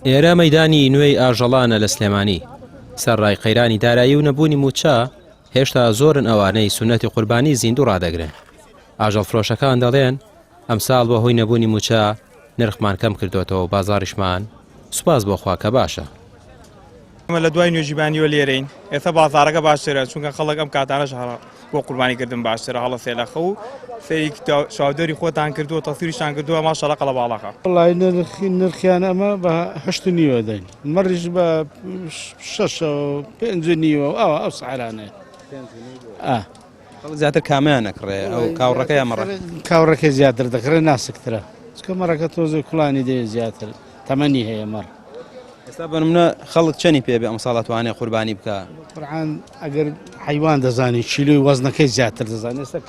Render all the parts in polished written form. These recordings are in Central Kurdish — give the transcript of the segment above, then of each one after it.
ئێرە مەیدانی نوێی ئاژەڵانە لە سلێمانی. سەرڕای قەیرانی دارایی و نەبوونی موچە هێشتا زۆرن ئەوانەی سونەتی قوربانی زیندوو ڕدەگرن. ئاژەڵ فرۆشەکان دەڵێن ئەمساڵ بە هۆی نەبوونی موچە نرخمان کەم کردوێتەوە و بازاڕیشمان سوپاس بۆ خوا کە باشە. ئەمە لە دوای نوێژیبانیوە لێرەین ئێستا بازارەکە باشترە چونکە خەڵک ئەم کاتانەش بۆ قوربانیکردن باشترە هەڵە سێلەخە و سەری چاودێری خۆتان کردووە تەسیریشان کردووە ماشەڵە قەڵە باڵەکە. وڵای نرخیان ئەمە بە 8.5 دەین مەڕیش بە 6.5 ئەو سعرانەیە زیاتر کامیان نەکڕێ ئەو کاوڕەکەی ئەمەڕە کاوڕەکەی زیاتر دەکرێت ناسکترە چکە مەڕەکە تۆزە کوڵانی دەیە زیاتر تەمەنی هەیە مەڕ. ئێستا بنمونە خەڵک چەنی پێبێ ئەم ساڵ توانێت قوربانی بکە قورعان ئەگەر حیوان دەزانی کیلۆی وەزنەکەی زیاتر دەزانێت ئێستا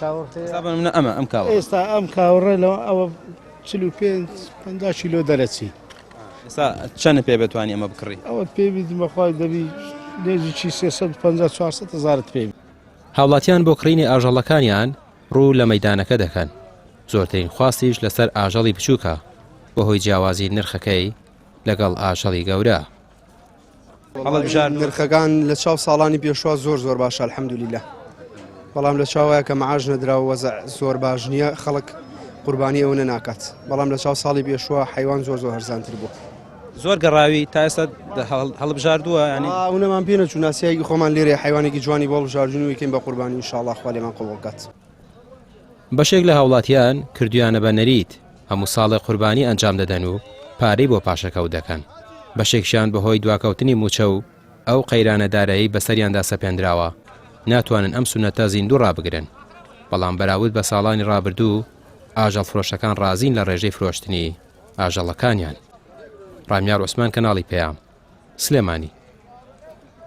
ئێستا بنمونە ئەم کاوە ئێستا ئەم کاوڕە لەوە ئەوە 45-50 کیلۆ دەرەچی ئێستا چەنە پێ بتوانانی ئەمە بکڕی ئەوە پێویست بەخوای دەبی لێجی 350-400 هزارت پێوی. هاوڵاتیان بۆ کڕینی ئاژەڵەکانیان ڕوو لە مەیدانەکە دەکەن. زۆرترین خواستیش لەسەر ئاژەڵی بچووکە بەهۆی جیاوازی نرخەکەی لەگەڵ ئاژەڵی گەورە. نرخەکان لە چاو ساڵانی پێشوا زۆر باشە الحەمدولیلە، بەڵام لە چاوایە کە مەعاژ نەدراوە وەزع زۆر باش نییە خەڵک قوربانی ئەوە ناکات، بەڵام لە چاو ساڵی پێشوا حیوان زۆر هەرزانتر بوو. زۆر گەڕاوی تا ئێستا هەڵبژاردووە ینی ئەوەمان پێ نەچوو ناسیایەکی خۆمان لێرە حیوانێکی جوانی بۆ بژاردنەوەی کەین بە قوربانی ئینشاءڵڵا خوا لێمان قبوڵ بکات. بەشێک لە هاوڵاتیان کردویانە بە نەریت هەموو ساڵی قوربانی ئەنجام دەدەن و پارەی بۆ پاشەکەوت دەکەن. بەشێکشیان بەهۆی دواکەوتنی موچە و ئەو قەیرانە دارایی بەسەریاندا سەپێنراوە ناتوانن ئەم سونەتە زیندوو ڕابگرن، بەڵام بەراورد بە ساڵانی ڕابردوو ئاژەڵ فرۆشەکان ڕازین لە ڕێژەی فرۆشتنی ئاژەڵەکانیان. ڕامیار عوسمان کەناڵی پێیام سلێمانی.